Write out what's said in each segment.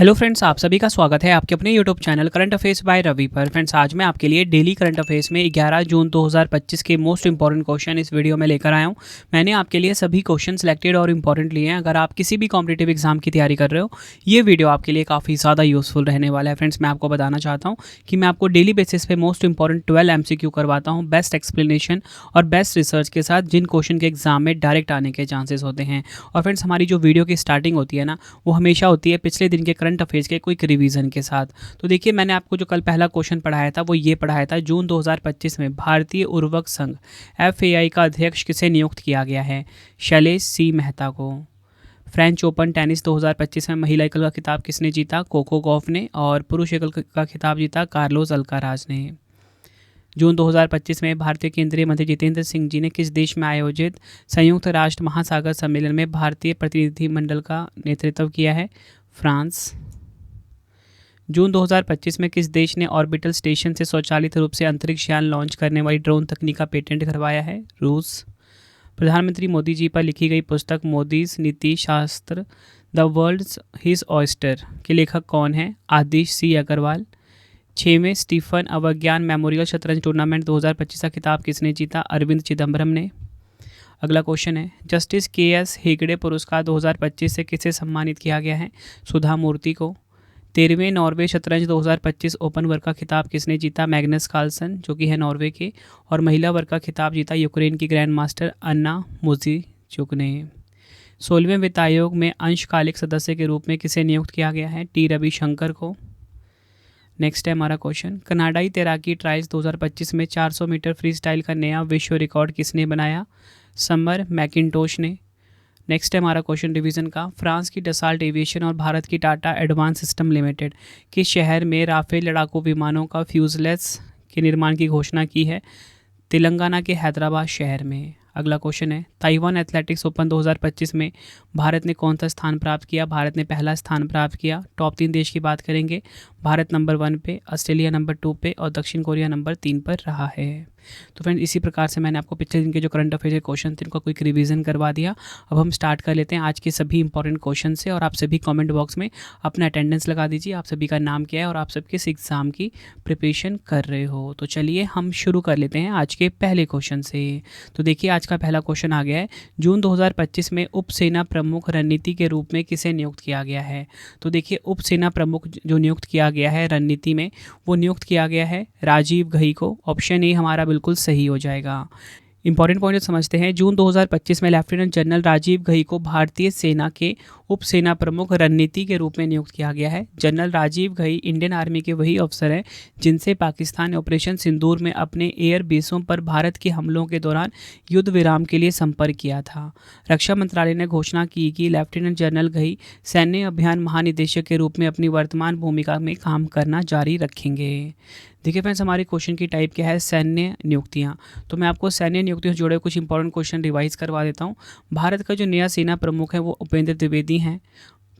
Hello friends, आप सभी का स्वागत है आपके अपने YouTube channel current affairs by Ravi पर। फ्रेंड्स, आज मैं आपके लिए डेली करंट अफेयर्स में 11 जून 2025 के मोस्ट इंपॉर्टेंट क्वेश्चन इस वीडियो में लेकर आया हूं। मैंने आपके लिए सभी क्वेश्चन सिलेक्टेड और इंपॉर्टेंट लिए हैं। अगर आप किसी भी कॉम्पिटिटिव एग्जाम की तैयारी कर रहे हो, ये वीडियो आपके लिए काफ़ी ज़्यादा यूजफुल रहने वाला है। फ्रेंड्स, मैं आपको बताना चाहता हूँ कि मैं आपको डेली बेसिस पे मोस्ट इंपॉर्टेंट 12 MCQ करवाता हूँ, बेस्ट एक्सप्लेनेशन और बेस्ट रिसर्च के साथ, जिन क्वेश्चन के एग्जाम में डायरेक्ट आने के चांसेस होते हैं। और फ्रेंड्स, हमारी जो वीडियो की स्टार्टिंग होती है ना, वो हमेशा होती है पिछले दिन के करंट अफेयर्स के क्विक रिवीजन के साथ। तो देखिए, मैंने आपको जो कल पहला क्वेश्चन पढ़ाया था वो ये पढ़ाया था, जून 2025 में भारतीय उर्वरक संघ FAI का अध्यक्ष किसे नियुक्त किया गया है? शैलेश सी मेहता को। फ्रेंच ओपन टेनिस 2025 में महिला एकल का खिताब किसने जीता? कोको गॉफ ने। और पुरुष एकल का खिताब जीता कार्लोस अल्काराज ने। जून 2025 में भारतीय केंद्रीय मंत्री जितेंद्र सिंह जी ने किस देश में आयोजित संयुक्त राष्ट्र महासागर सम्मेलन में भारतीय प्रतिनिधिमंडल का नेतृत्व किया है? फ्रांस। जून 2025 में किस देश ने ऑर्बिटल स्टेशन से स्वचालित रूप से अंतरिक्ष यान लॉन्च करने वाली ड्रोन तकनीक का पेटेंट करवाया है? रूस। प्रधानमंत्री मोदी जी पर लिखी गई पुस्तक मोदीज नीति शास्त्र द वर्ल्ड्स हिज ऑयस्टर के लेखक कौन है? आदिश सी अग्रवाल। 6वें स्टीफन अवज्ञान मेमोरियल शतरंज टूर्नामेंट 2025 का खिताब किसने जीता? अरविंद चिदम्बरम ने। अगला क्वेश्चन है, जस्टिस KS हेगड़े पुरस्कार 2025 से किसे सम्मानित किया गया है? सुधा मूर्ति को। 13वें नॉर्वे शतरंज 2025 ओपन वर्ग का खिताब किसने जीता? मैग्नस कार्लसन, जो कि है नॉर्वे के। और महिला वर्ग का खिताब जीता यूक्रेन की ग्रैंड मास्टर अन्ना मुजीचुक ने। 16वें वित्त आयोग में अंशकालिक सदस्य के रूप में किसे नियुक्त किया गया है? T रविशंकर को। नेक्स्ट है हमारा क्वेश्चन, कनाडाई तैराकी ट्रायल्स 2025 में 400 मीटर फ्री स्टाइल का नया विश्व रिकॉर्ड किसने बनाया? समर मैकिंटोश ने। नेक्स्ट है हमारा क्वेश्चन रिवीजन का, फ्रांस की डसाल्ट एविएशन और भारत की टाटा एडवांस सिस्टम लिमिटेड किस शहर में राफेल लड़ाकू विमानों का फ्यूजलेस के निर्माण की घोषणा की है? तेलंगाना के हैदराबाद शहर में। अगला क्वेश्चन है, ताइवान एथलेटिक्स ओपन 2025 में भारत ने कौन सा स्थान प्राप्त किया? भारत ने पहला स्थान प्राप्त किया। टॉप 3 देश की बात करेंगे, भारत नंबर 1 पे, ऑस्ट्रेलिया नंबर 2 पे और दक्षिण कोरिया नंबर 3 पर रहा है। तो फ्रेंड्स, इसी प्रकार से मैंने आपको पिछले दिन के जो करंट अफेयर के क्वेश्चन थे उनका क्विक रिवीजन करवा दिया। अब हम स्टार्ट कर लेते हैं आज के सभी इंपॉर्टेंट क्वेश्चन से। और आप सभी कमेंट बॉक्स में अपना अटेंडेंस लगा दीजिए, आप सभी का नाम क्या है और आप सब किस एग्ज़ाम की प्रिपरेशन कर रहे हो। तो चलिए हम शुरू कर लेते हैं आज के पहले क्वेश्चन से। तो देखिए, आज का पहला क्वेश्चन आ गया है, जून 2025 में उप सेना प्रमुख रणनीति के रूप में किसे नियुक्त किया गया है? तो देखिए, उप सेना प्रमुख जो नियुक्त किया गया है रणनीति में, वो नियुक्त किया गया है राजीव घई को। ऑप्शन ए हमारा बिल्कुल सही हो जाएगा। इंपॉर्टेंट पॉइंट समझते हैं, जून 2025 में लेफ्टिनेंट जनरल राजीव घई को भारतीय सेना के उप सेना प्रमुख रणनीति के रूप में नियुक्त किया गया है। General Rajiv Ghai Indian army के वही अफसर हैं जिनसे पाकिस्तान ने ऑपरेशन सिंदूर में अपने एयर बेसों पर भारत के हमलों के दौरान युद्ध विराम के लिए संपर्क किया था। रक्षा मंत्रालय ने घोषणा की कि लेफ्टिनेंट जनरल घई सैन्य अभियान महानिदेशक के रूप में अपनी वर्तमान भूमिका में काम करना जारी रखेंगे। देखिए फ्रेंड्स, हमारे क्वेश्चन की टाइप क्या है? सैन्य नियुक्तियां। तो मैं आपको सैन्य नियुक्तियों से जुड़े कुछ इंपॉर्टेंट क्वेश्चन रिवाइज करवा देता हूं। भारत का जो नया सेना प्रमुख है वो उपेंद्र द्विवेदी हैं।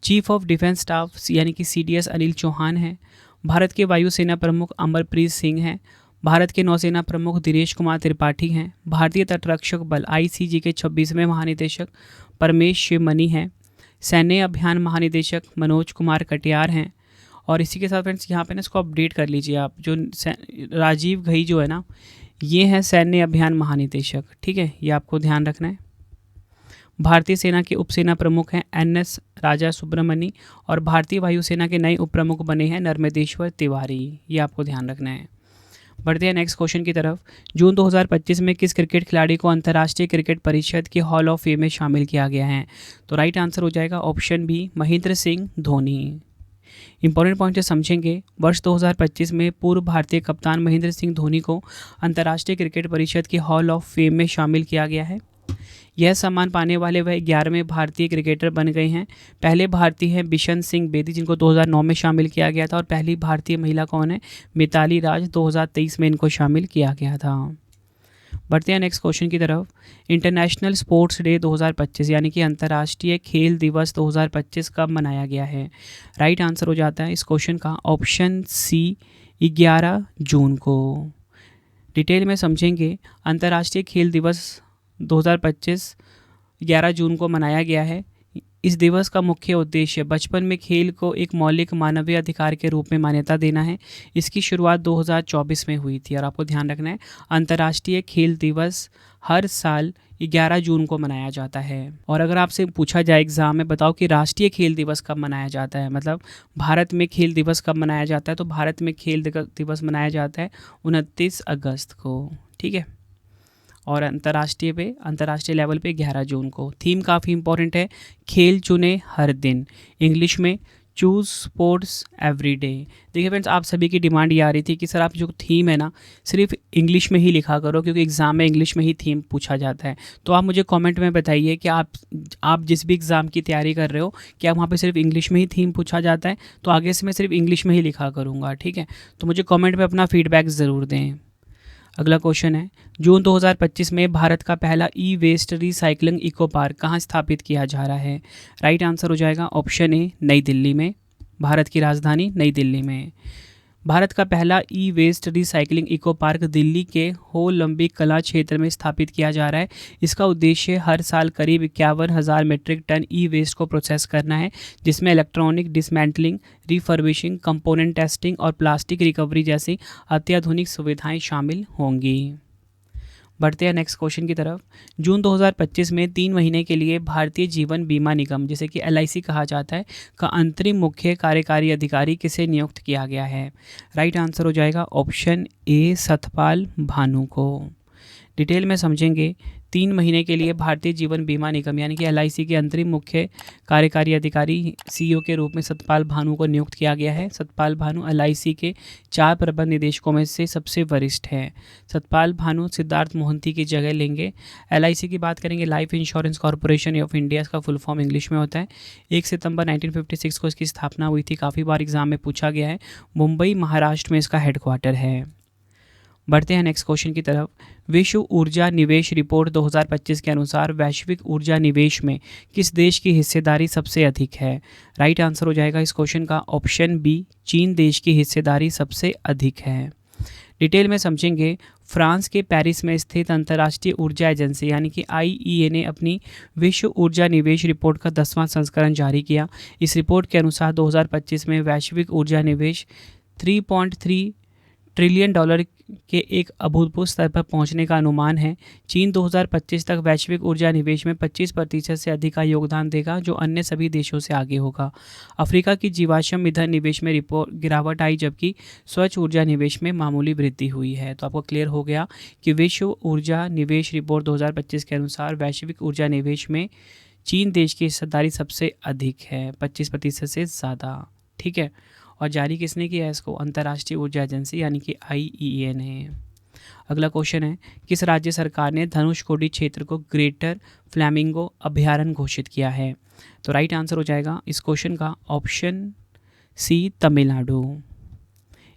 चीफ ऑफ डिफेंस स्टाफ यानी कि CDS अनिल चौहान हैं। भारत के वायुसेना प्रमुख अमरप्रीत सिंह हैं। भारत के नौसेना प्रमुख दिनेश कुमार त्रिपाठी हैं। भारतीय तटरक्षक बल ICG के 26वें महानिदेशक परमेश शिवमणि हैं। सैन्य अभियान महानिदेशक मनोज कुमार कटियार हैं। और इसी के साथ फ्रेंड्स, यहाँ पे ना इसको अपडेट कर लीजिए आप, जो राजीव घई जो है ना, ये है सैन्य अभियान महानिदेशक। ठीक है, ये आपको ध्यान रखना है। भारतीय सेना के उपसेना प्रमुख हैं NS राजा सुब्रमणी। और भारतीय वायुसेना के नए उप प्रमुख बने हैं नर्मदेश्वर तिवारी। ये आपको ध्यान रखना है। बढ़ते हैं नेक्स्ट क्वेश्चन की तरफ। जून 2025 में किस क्रिकेट खिलाड़ी को अंतर्राष्ट्रीय क्रिकेट परिषद की हॉल ऑफ फेम में शामिल किया गया है? तो राइट आंसर हो जाएगा option B, Mahendra Singh Dhoni. Important point से समझेंगे, वर्ष 2025 में पूर्व भारतीय कप्तान महेंद्र सिंह धोनी को अंतर्राष्ट्रीय क्रिकेट परिषद की हॉल ऑफ फेम में शामिल किया गया है। यह सम्मान पाने वाले वह 11वें भारतीय क्रिकेटर बन गए हैं। पहले भारतीय हैं बिशन सिंह बेदी, जिनको 2009 में शामिल किया गया था। और पहली भारतीय महिला कौन है? मिताली राज, 2023 में इनको शामिल किया गया था। बढ़ते हैं नेक्स्ट क्वेश्चन की तरफ। इंटरनेशनल स्पोर्ट्स डे 2025 यानी कि अंतर्राष्ट्रीय खेल दिवस 2025 कब मनाया गया है? राइट आंसर हो जाता है इस क्वेश्चन का ऑप्शन सी, 11 जून को। डिटेल में समझेंगे, अंतर्राष्ट्रीय खेल दिवस 2025 11 जून को मनाया गया है। इस दिवस का मुख्य उद्देश्य बचपन में खेल को एक मौलिक मानवीय अधिकार के रूप में मान्यता देना है। इसकी शुरुआत 2024 में हुई थी और आपको ध्यान रखना है अंतर्राष्ट्रीय खेल दिवस हर साल 11 जून को मनाया जाता है। और अगर आपसे पूछा जाए एग्ज़ाम में बताओ कि राष्ट्रीय खेल दिवस कब मनाया जाता है, मतलब भारत में खेल दिवस कब मनाया जाता है, तो भारत में खेल दिवस मनाया जाता है 29 अगस्त को, ठीक है। और अंतर्राष्ट्रीय लेवल पे 11 जून को। थीम काफ़ी इंपॉर्टेंट है, खेल चुने हर दिन, इंग्लिश में चूज़ स्पोर्ट्स एवरी डे। देखिए फ्रेंड्स, आप सभी की डिमांड ये आ रही थी कि सर आप जो थीम है ना सिर्फ इंग्लिश में ही लिखा करो, क्योंकि एग्ज़ाम में इंग्लिश में ही थीम पूछा जाता है। तो आप मुझे कमेंट में बताइए कि आप जिस भी एग्ज़ाम की तैयारी कर रहे हो क्या वहाँ पे सिर्फ इंग्लिश में ही थीम पूछा जाता है, तो आगे से मैं सिर्फ इंग्लिश में ही लिखा करूँगा, ठीक है। तो मुझे कॉमेंट में अपना फीडबैक ज़रूर दें। अगला क्वेश्चन है, जून 2025 में भारत का पहला e waste recycling eco park कहाँ स्थापित किया जा रहा है। राइट आंसर हो जाएगा ऑप्शन ए, नई दिल्ली में। भारत की राजधानी नई दिल्ली में। भारत का पहला e waste recycling eco park Delhi के होलंबी कला क्षेत्र में स्थापित किया जा रहा है। इसका उद्देश्य हर साल करीब 51,000 मीट्रिक टन ई वेस्ट को प्रोसेस करना है, जिसमें इलेक्ट्रॉनिक डिसमेंटलिंग, रिफर्बिशिंग, कंपोनेंट टेस्टिंग और प्लास्टिक रिकवरी जैसी अत्याधुनिक सुविधाएं शामिल होंगी। बढ़ते हैं नेक्स्ट क्वेश्चन की तरफ। जून 2025 में 3 महीने के लिए भारतीय जीवन बीमा निगम, जिसे कि LIC कहा जाता है, का अंतरिम मुख्य कार्यकारी अधिकारी किसे नियुक्त किया गया है। राइट आंसर हो जाएगा ऑप्शन ए, सतपाल भानु को। डिटेल में समझेंगे। 3 महीने के लिए भारतीय जीवन बीमा निगम यानी कि LIC के अंतरिम मुख्य कार्यकारी अधिकारी CEO के रूप में सतपाल भानु को नियुक्त किया गया है। सतपाल भानु LIC के 4 प्रबंध निदेशकों में से सबसे वरिष्ठ हैं। सतपाल भानु सिद्धार्थ मोहंती की जगह लेंगे। LIC की बात करेंगे, life insurance corporation of India, इसका फुल फॉर्म इंग्लिश में होता है। 1 सितंबर 1956 को इसकी स्थापना हुई थी। काफ़ी बार एग्जाम में पूछा गया है। मुंबई महाराष्ट्र में इसका हेडक्वार्टर है। बढ़ते हैं नेक्स्ट क्वेश्चन की तरफ। विश्व ऊर्जा निवेश रिपोर्ट 2025 के अनुसार वैश्विक ऊर्जा निवेश में किस देश की हिस्सेदारी सबसे अधिक है। राइट आंसर हो जाएगा इस क्वेश्चन का ऑप्शन बी, चीन देश की हिस्सेदारी सबसे अधिक है। डिटेल में समझेंगे। फ्रांस के पेरिस में स्थित अंतर्राष्ट्रीय ऊर्जा एजेंसी यानी कि IEA ने अपनी विश्व ऊर्जा निवेश रिपोर्ट का 10वां संस्करण जारी किया। इस रिपोर्ट के अनुसार 2025 में वैश्विक ऊर्जा निवेश 3.3 ट्रिलियन डॉलर के एक अभूतपूर्व स्तर पर पहुंचने का अनुमान है। चीन 2025 तक वैश्विक ऊर्जा निवेश में 25% से अधिक का योगदान देगा, जो अन्य सभी देशों से आगे होगा। अफ्रीका की जीवाश्म ईंधन निवेश में गिरावट आई, जबकि स्वच्छ ऊर्जा निवेश में मामूली वृद्धि हुई है। तो आपको क्लियर हो गया कि विश्व ऊर्जा निवेश रिपोर्ट 2025 के अनुसार वैश्विक ऊर्जा निवेश में चीन देश की हिस्सेदारी सबसे अधिक है, 25% से ज़्यादा, ठीक है। और जारी किसने किया है इसको? अंतर्राष्ट्रीय ऊर्जा एजेंसी यानी कि IEA ने। अगला क्वेश्चन है, किस राज्य सरकार ने धनुषकोडी क्षेत्र को ग्रेटर फ्लैमिंगो अभयारण्य घोषित किया है। तो राइट आंसर हो जाएगा इस क्वेश्चन का option C, Tamil Nadu.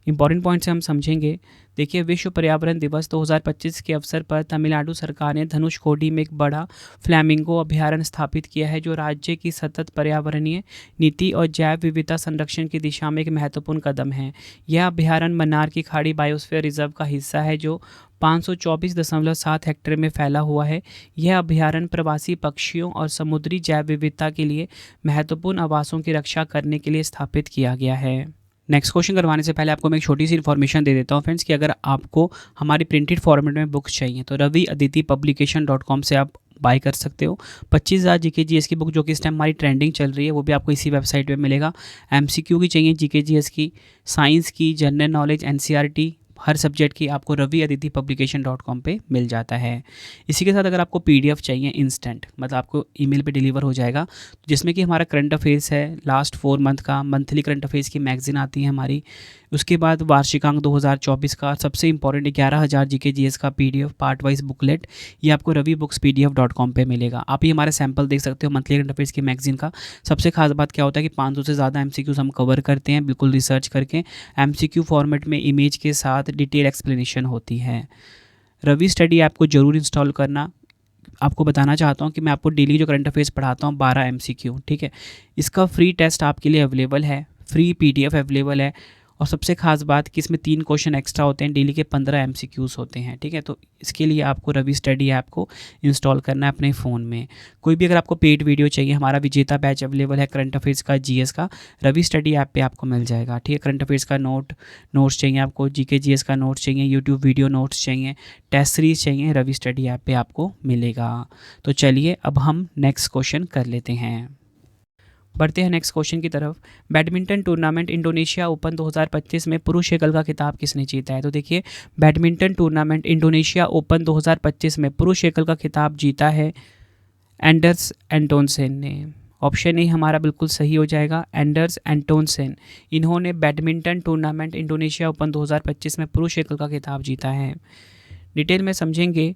Important point से हम समझेंगे। देखिए, विश्व पर्यावरण दिवस 2025 के अवसर पर तमिलनाडु सरकार ने धनुषकोडी में एक बड़ा फ्लैमिंगो अभयारण्य स्थापित किया है, जो राज्य की सतत पर्यावरणीय नीति और जैव विविधता संरक्षण की दिशा में एक महत्वपूर्ण कदम है। यह अभयारण्य मन्नार की खाड़ी बायोस्फीयर रिजर्व का हिस्सा है, जो 524.7 हेक्टेयर में फैला हुआ है। यह अभयारण्य प्रवासी पक्षियों और समुद्री जैव विविधता के लिए महत्वपूर्ण आवासों की रक्षा करने के लिए स्थापित किया गया है। नेक्स्ट क्वेश्चन करवाने से पहले आपको मैं एक छोटी सी इन्फॉर्मेशन दे देता हूँ फ्रेंड्स, कि अगर आपको हमारी प्रिंटेड फॉर्मेट में बुक्स चाहिए तो raviaditipublication.com से आप बाय कर सकते हो। 25,000 GK/GS की बुक, जो कि इस टाइम हमारी ट्रेंडिंग चल रही है, वो भी आपको इसी वेबसाइट पे मिलेगा। MCQ की चाहिए, GK/GS की, साइंस की, जनरल नॉलेज, NCERT, हर सब्जेक्ट की आपको raviaditipublication.com पे मिल जाता है। इसी के साथ अगर आपको PDF चाहिए इंस्टेंट, मतलब आपको ईमेल पे डिलीवर हो जाएगा, जिसमें कि हमारा करंट अफेयर्स है, लास्ट 4 मंथ का मंथली करंट अफेयर्स की मैगजीन आती है हमारी। उसके बाद वार्षिकांक 2024 का सबसे इंपॉर्टेंट 11,000 GK/GS का PDF पार्ट वाइज बुकलेट, ये आपको ravibookspdf.com पे मिलेगा। आप ये हमारे सैंपल देख सकते हो मंथली करंट अफेयर्स की मैगजीन का। सबसे खास बात क्या होता है कि 500 से ज़्यादा MCQs हम कवर करते हैं, बिल्कुल रिसर्च करके। MCQ फॉर्मेट में इमेज के साथ डिटेल एक्सप्लेनेशन होती है। रवि स्टडी ऐप को जरूर इंस्टॉल करना। आपको बताना चाहता हूँ कि मैं आपको डेली जो करंट अफेयर्स पढ़ाता हूँ 12 MCQ, ठीक है। इसका फ्री टेस्ट आपके लिए अवेलेबल है, फ्री PDF अवेलेबल है, और सबसे खास बात कि इसमें 3 क्वेश्चन एक्स्ट्रा होते हैं, डेली के 15 एमसीक्यूज़ होते हैं, ठीक है। तो इसके लिए आपको रवि स्टडी ऐप को इंस्टॉल करना है अपने फ़ोन में। कोई भी अगर आपको पेड वीडियो चाहिए, हमारा विजेता बैच अवेलेबल है करंट अफेयर्स का, जीएस का, रवि स्टडी ऐप पे आपको मिल जाएगा, ठीक है। करंट अफेयर्स का नोट्स चाहिए आपको, जीके जीएस का नोट्स चाहिए, यूट्यूब वीडियो नोट्स चाहिए, टेस्ट सीरीज चाहिए, रवि स्टडी ऐप पे आपको मिलेगा। तो चलिए अब हम नेक्स्ट क्वेश्चन कर लेते हैं। बढ़ते हैं नेक्स्ट क्वेश्चन की तरफ। बैडमिंटन टूर्नामेंट इंडोनेशिया ओपन 2025 में पुरुष एकल का खिताब किसने जीता है? तो देखिए, बैडमिंटन टूर्नामेंट इंडोनेशिया ओपन 2025 में पुरुष एकल का खिताब जीता है एंडर्स एंटोनसेन ने। ऑप्शन ए हमारा बिल्कुल सही हो जाएगा, एंडर्स एंटोनसेन। इन्होंने बैडमिंटन टूर्नामेंट इंडोनेशिया ओपन 2025 में पुरुष एकल का खिताब जीता है। डिटेल में समझेंगे।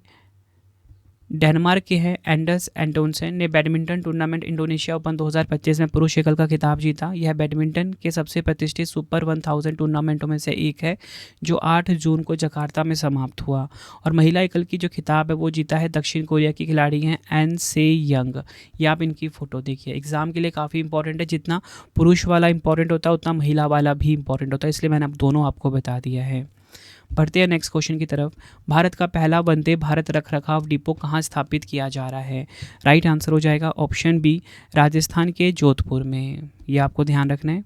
डेनमार्क के हैं एंडर्स एंटोनसेन ने बैडमिंटन टूर्नामेंट इंडोनेशिया ओपन 2025 में पुरुष एकल का खिताब जीता। यह बैडमिंटन के सबसे प्रतिष्ठित सुपर 1000 टूर्नामेंटों में से एक है, जो 8 जून को जकार्ता में समाप्त हुआ। और महिला एकल की जो खिताब है वो जीता है दक्षिण कोरिया की खिलाड़ी हैं एन से यंग। ये आप इनकी फ़ोटो देखिए। एग्जाम के लिए काफ़ी इंपॉर्टेंट है, जितना पुरुष वाला इंपॉर्टेंट होता है उतना महिला वाला भी इंपॉर्टेंट होता है, इसलिए मैंने अब दोनों आपको बता दिया है। बढ़ते हैं नेक्स्ट क्वेश्चन की तरफ। भारत का पहला वंदे भारत रखरखाव डिपो कहाँ स्थापित किया जा रहा है? राइट आंसर हो जाएगा ऑप्शन बी, राजस्थान के जोधपुर में। ये आपको ध्यान रखना है।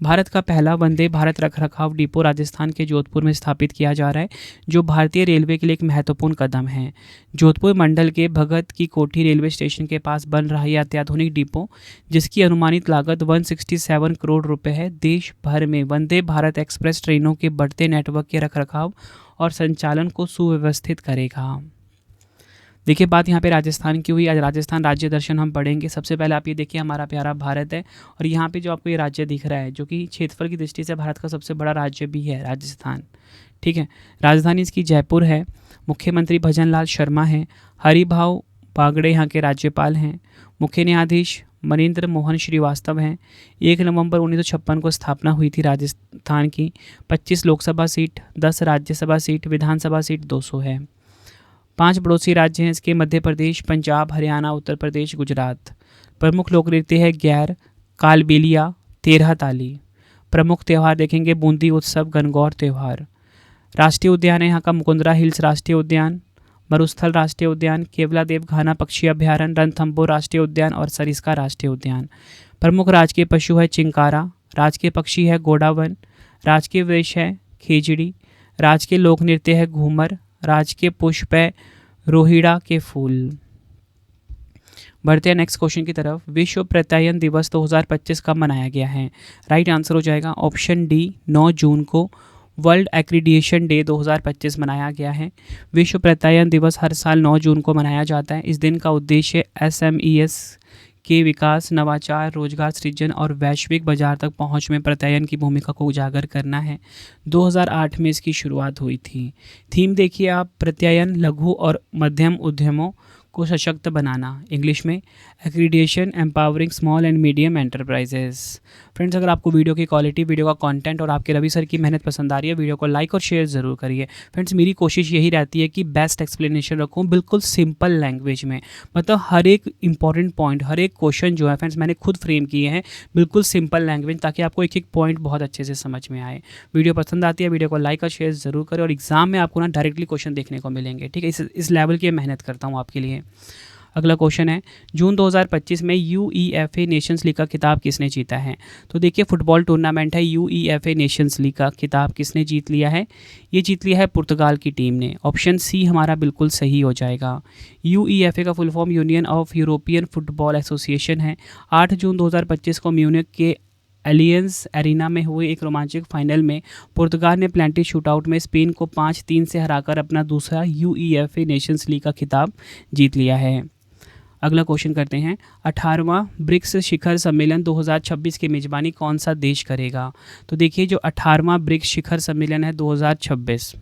भारत का पहला वंदे भारत रखरखाव डिपो राजस्थान के जोधपुर में स्थापित किया जा रहा है, जो भारतीय रेलवे के लिए एक महत्वपूर्ण कदम है। जोधपुर मंडल के भगत की कोठी रेलवे स्टेशन के पास बन रहा यह अत्याधुनिक डिपो, जिसकी अनुमानित लागत 167 करोड़ रुपए है, देश भर में वंदे भारत एक्सप्रेस ट्रेनों के बढ़ते नेटवर्क के रखरखाव और संचालन को सुव्यवस्थित करेगा। देखिए, बात यहाँ पे राजस्थान की हुई। आज राजस्थान राज्य दर्शन हम पढ़ेंगे। सबसे पहले आप ये देखिए, हमारा प्यारा भारत है, और यहाँ पे जो आपको ये राज्य दिख रहा है, जो कि क्षेत्रफल की दृष्टि से भारत का सबसे बड़ा राज्य भी है, राजस्थान, ठीक है। राजधानी इसकी जयपुर है। मुख्यमंत्री भजन लाल शर्मा हैं। हरिभाव बागड़े यहाँ के राज्यपाल हैं। मुख्य न्यायाधीश मनीन्द्र मोहन श्रीवास्तव हैं। 1 नवंबर 1956 को स्थापना हुई थी राजस्थान की। 25 लोकसभा सीट, 10 राज्यसभा सीट, विधानसभा सीट 200 है। 5 पड़ोसी राज्य हैं इसके, मध्य प्रदेश, पंजाब, हरियाणा, उत्तर प्रदेश, गुजरात। प्रमुख लोक नृत्य है गैर, कालबेलिया, तेरह ताली। प्रमुख त्यौहार देखेंगे बूंदी उत्सव, गणगौर त्यौहार। राष्ट्रीय उद्यान है यहाँ का मुकुंदरा हिल्स राष्ट्रीय उद्यान, मरुस्थल राष्ट्रीय उद्यान, केवलादेव घाना पक्षी अभ्यारण्य, रणथंभौर राष्ट्रीय उद्यान और सरिस्का राष्ट्रीय उद्यान। प्रमुख राजकीय पशु है चिंकारा, राजकीय पक्षी है गोडावन, राजकीय वृक्ष है खेजड़ी, राजकीय लोक नृत्य है घूमर, राजकीय पुष्प है रोहिड़ा के फूल। बढ़ते हैं नेक्स्ट क्वेश्चन की तरफ। विश्व प्रत्यायन दिवस 2025 कब मनाया गया है? राइट आंसर हो जाएगा ऑप्शन डी, 9 जून को वर्ल्ड एक्रीडिएशन डे 2025 मनाया गया है। विश्व प्रत्यायन दिवस हर साल 9 जून को मनाया जाता है। इस दिन का उद्देश्य SMEs के विकास, नवाचार, रोजगार सृजन और वैश्विक बाजार तक पहुंच में प्रत्यायन की भूमिका को उजागर करना है। 2008 में इसकी शुरुआत हुई थी। थीम देखिए आप, प्रत्यायन, लघु और मध्यम उद्यमों को सशक्त बनाना। इंग्लिश में accreditation empowering small and medium enterprises. Friends, अगर आपको वीडियो की क्वालिटी, वीडियो का कंटेंट और आपके रवि सर की मेहनत पसंद आ रही है, वीडियो को लाइक और शेयर ज़रूर करिए। फ्रेंड्स, मेरी कोशिश यही रहती है कि बेस्ट एक्सप्लेनेशन रखूँ, बिल्कुल सिंपल लैंग्वेज में। मतलब हर एक इंपॉर्टेंट पॉइंट, हर एक क्वेश्चन जो है फ्रेंड्स मैंने खुद फ्रेम किए हैं बिल्कुल सिंपल लैंग्वेज, ताकि आपको एक एक पॉइंट बहुत अच्छे से समझ में आए। वीडियो पसंद आती है, वीडियो को लाइक और शेयर ज़रूर करें, और एग्जाम में आपको ना डायरेक्टली क्वेश्चन देखने को मिलेंगे, ठीक है। इस लेवल की मेहनत करता हूँ आपके लिए। अगला क्वेश्चन है, जून 2025 में UEFA नेशंस लीग का खिताब किसने जीता है? तो देखिए, फुटबॉल टूर्नामेंट है, UEFA नेशंस लीग का खिताब किसने जीत लिया है? ये जीत लिया है पुर्तगाल की टीम ने। ऑप्शन सी हमारा बिल्कुल सही हो जाएगा। UEFA का full form union of European football association है। 8 जून 2025 को म्यूनिक के एलियंस एरिना में हुए एक रोमांचक फाइनल में पुर्तगाल ने प्लेंटी शूटआउट में स्पेन को 5-3 से हराकर अपना दूसरा UEFA नेशंस लीग का खिताब जीत लिया है। अगला क्वेश्चन करते हैं, 18वां ब्रिक्स शिखर सम्मेलन 2026 की मेज़बानी कौन सा देश करेगा? तो देखिए, जो 18वां ब्रिक्स शिखर सम्मेलन है 2026,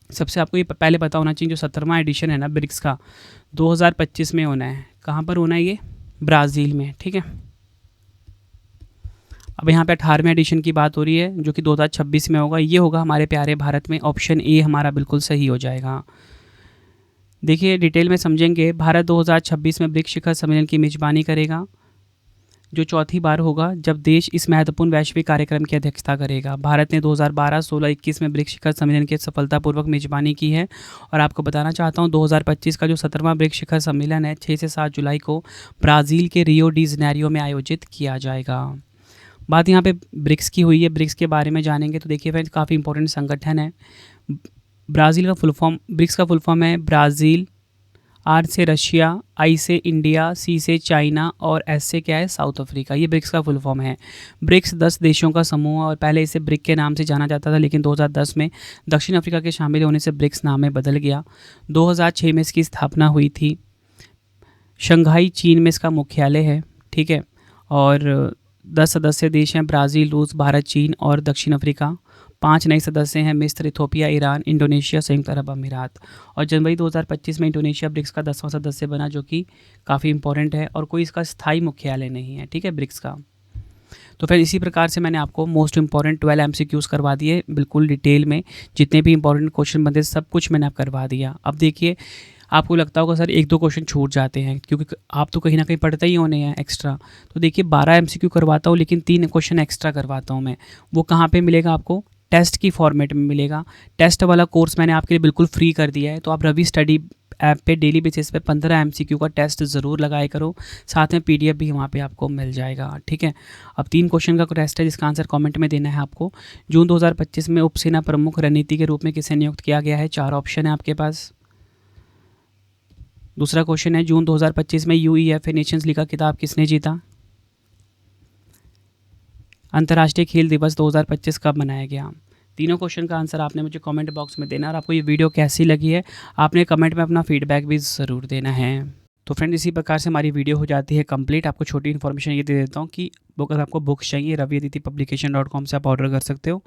सबसे आपको ये पहले पता होना चाहिए, जो 17वां एडिशन है ना ब्रिक्स का, 2025 में होना है। कहाँ पर होना है? ये ब्राज़ील में, ठीक है। अब यहाँ पे 18वें एडिशन की बात हो रही है, जो कि 2026 में होगा। ये होगा हमारे प्यारे भारत में। ऑप्शन ए हमारा बिल्कुल सही हो जाएगा। देखिए, डिटेल में समझेंगे। भारत 2026 में ब्रिक्स शिखर सम्मेलन की मेज़बानी करेगा। जो चौथी बार होगा जब देश इस महत्वपूर्ण वैश्विक कार्यक्रम की अध्यक्षता करेगा। भारत ने 2012, 16, 21 में ब्रिक्स शिखर सम्मेलन की सफलतापूर्वक मेजबानी की है। और आपको बताना चाहता हूँ 2025 का जो 17वां ब्रिक्स शिखर सम्मेलन है 6 से 7 जुलाई को ब्राज़ील के रियो डी जनेरियो में आयोजित किया जाएगा। बात यहाँ पे ब्रिक्स की हुई है, ब्रिक्स के बारे में जानेंगे तो देखिए फ्रेंड्स काफ़ी इंपॉर्टेंट संगठन है। ब्राज़ील का फुल फॉर्म, ब्रिक्स का फुल फॉर्म है ब्राज़ील, आर से रशिया, आई से इंडिया, सी से चाइना और एस से क्या है साउथ अफ्रीका। ये ब्रिक्स का फुल फॉर्म है। ब्रिक्स 10 देशों का समूह है और पहले इसे ब्रिक के नाम से जाना जाता था, लेकिन 2010 में दक्षिण अफ्रीका के शामिल होने से ब्रिक्स नाम में बदल गया। 2006 में इसकी स्थापना हुई थी। शंघाई चीन में इसका मुख्यालय है, ठीक है। और 10 सदस्य देश हैं ब्राज़ील, रूस, भारत, चीन और दक्षिण अफ्रीका। 5 नए सदस्य हैं मिस्र, इथोपिया, ईरान, इंडोनेशिया, संयुक्त अरब अमीरात। और जनवरी 2025 में इंडोनेशिया ब्रिक्स का 10वां सदस्य बना, जो कि काफ़ी इंपॉर्टेंट है और कोई इसका स्थायी मुख्यालय नहीं है, ठीक है, ब्रिक्स का। तो फिर इसी प्रकार से मैंने आपको मोस्ट इंपॉर्टेंट 12 MCQs करवा दिए बिल्कुल डिटेल में। जितने भी इंपॉर्टेंट क्वेश्चन बनते सब कुछ मैंने आप करवा दिया। अब देखिए आपको लगता होगा सर 1-2 क्वेश्चन छूट जाते हैं, क्योंकि आप तो कहीं ना कहीं पढ़ते ही होने हैं एक्स्ट्रा। तो देखिए 12 MCQ करवाता हूँ, लेकिन 3 क्वेश्चन एक्स्ट्रा करवाता हूँ मैं। वो कहाँ पे मिलेगा आपको? टेस्ट की फॉर्मेट में मिलेगा। टेस्ट वाला कोर्स मैंने आपके लिए बिल्कुल फ्री कर दिया है। तो आप रवि स्टडी ऐप पे डेली बेसिस पे 15 MCQ का टेस्ट ज़रूर लगाया करो। साथ में PDF भी वहाँ पे आपको मिल जाएगा, ठीक है। अब 3 क्वेश्चन का टेस्ट है जिसका आंसर कमेंट में देना है आपको। जून 2025 में उपसेना प्रमुख रणनीति के रूप में किसे नियुक्त किया गया है? 4 ऑप्शन है आपके पास। दूसरा क्वेश्चन है जून 2025 में UEFA नेशंस लीग का खिताब किसने जीता? अंतर्राष्ट्रीय खेल दिवस 2025 कब मनाया गया? तीनों क्वेश्चन का आंसर आपने मुझे कमेंट बॉक्स में देना। और आपको ये वीडियो कैसी लगी है आपने कमेंट में अपना फीडबैक भी ज़रूर देना है। तो फ्रेंड इसी प्रकार से हमारी वीडियो हो जाती है कंप्लीट। आपको छोटी इन्फॉर्मेशन ये दे देता हूँ कि अगर आपको बुक्स चाहिए raviaditipublication.com से आप ऑर्डर कर सकते हो।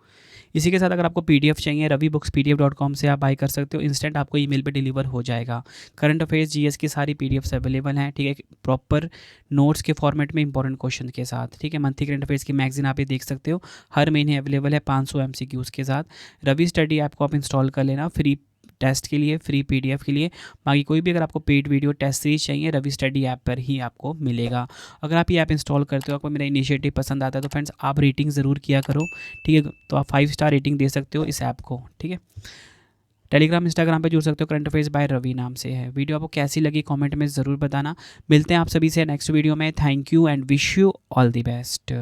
इसी के साथ अगर आपको PDF चाहिए ravibookspdf.com से आप बाई कर सकते हो। इंस्टेंट आपको ईमेल पे डिलीवर हो जाएगा। करंट अफेयर्स GS की सारी PDFs अवेलेबल हैं, ठीक है, प्रॉपर नोट्स के फॉर्मेट में इंपॉर्टेंट क्वेश्चन के साथ, ठीक है। मंथली करंट अफेयर्स की मैगजीन आप ये देख सकते हो, हर महीने अवेलेबल है 500 MCQs के साथ। रवि स्टडी ऐप को आप इंस्टॉल कर लेना फ्री टेस्ट के लिए, फ्री PDF के लिए। बाकी कोई भी अगर आपको पेड वीडियो टेस्ट सीरीज चाहिए रवि स्टडी ऐप पर ही आपको मिलेगा। अगर आप ये ऐप इंस्टॉल करते हो, आपको मेरा इनिशिएटिव पसंद आता है तो फ्रेंड्स आप रेटिंग ज़रूर किया करो, ठीक है। तो आप 5 स्टार रेटिंग दे सकते हो इस ऐप को, ठीक है। टेलीग्राम, इंस्टाग्राम पे जुड़ सकते हो, करंट अफेयर्स बाय रवि नाम से है। वीडियो आपको कैसी लगी कमेंट में ज़रूर बताना। मिलते हैं आप सभी से नेक्स्ट वीडियो में। Thank you and wish you all the best.